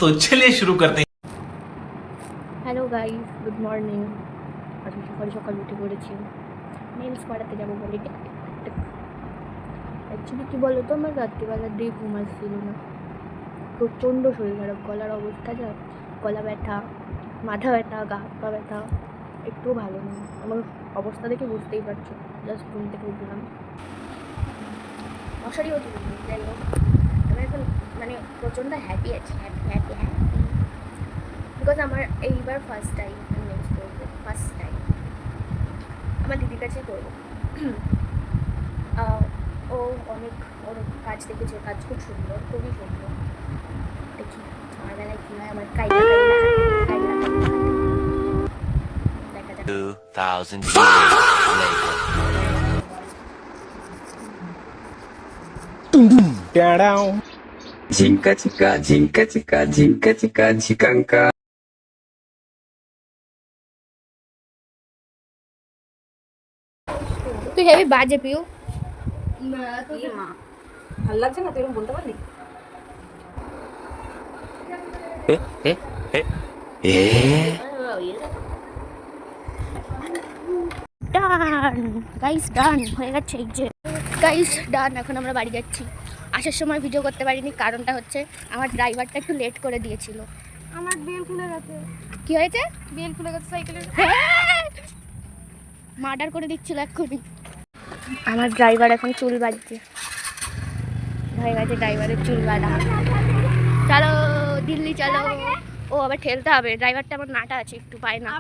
तो चलिए शुरू करते हैं। Hello guys, good morning. আজকে সকাল সকাল উঠে পড়েছি, নেলস করাতে যাবো বলে। অ্যাকচুয়ালি কী বলো তো, আমার রাত্রিবেলার দিয়ে ঘুম আসছিল না, প্রচণ্ড শরীর খারাপ, গলার অবস্থা যা, গলা ব্যথা, মাথা ব্যথা, গা হাত পা ব্যথা, একটুও ভালো নেই। আমার অবস্থা দেখে বুঝতেই পারছো, জাস্ট ঘুম থেকে উঠলাম, মশারি হতে যাই হোক। আমি এখন মানে প্রচণ্ড হ্যাপি আছি, হ্যাপি বিকজ আমার এইবার ফার্স্ট টাইম আমি নেলস করবো, ফার্স্ট টাইম আমার দিদির কাছে করবো। ও অনেক ওর কাজ দেখেছে, কাজ খুব সুন্দর, খুবই সুন্দর। দেখি আমার বেলায় কী হয়, আমার কাইলা দেখা যাক। 2000 years later. Jinka chika, jinka chika, jinka chika, chikanka. তুই হেবি বাজে পিউ। ভাল লাগছে না, তুই এরকম বলতে পারলি? ডান গাইস, ডান হয়ে গেছে। এই যে গাইস ডান, এখন আমরা বাড়ি যাচ্ছি। আসার সময় ভিডিও করতে পারিনি, কারণটা হচ্ছে আমার ড্রাইভারটা একটু লেট করে দিয়েছিল। আমার বেল খুলে গেছে, কি হয়েছে? বেল খুলে গেছে সাইকেলের। মার্ডার করে দিচ্ছিল এক্ষুনি। আমার ড্রাইভার এখন চুল বাঁধছে, হয়ে গেছে ড্রাইভারের চুল বাঁধা। চলো দিল্লি চলো। ও আবার ঠেলতে হবে, ড্রাইভারটা আমার নাটা আছে, একটু পায় না।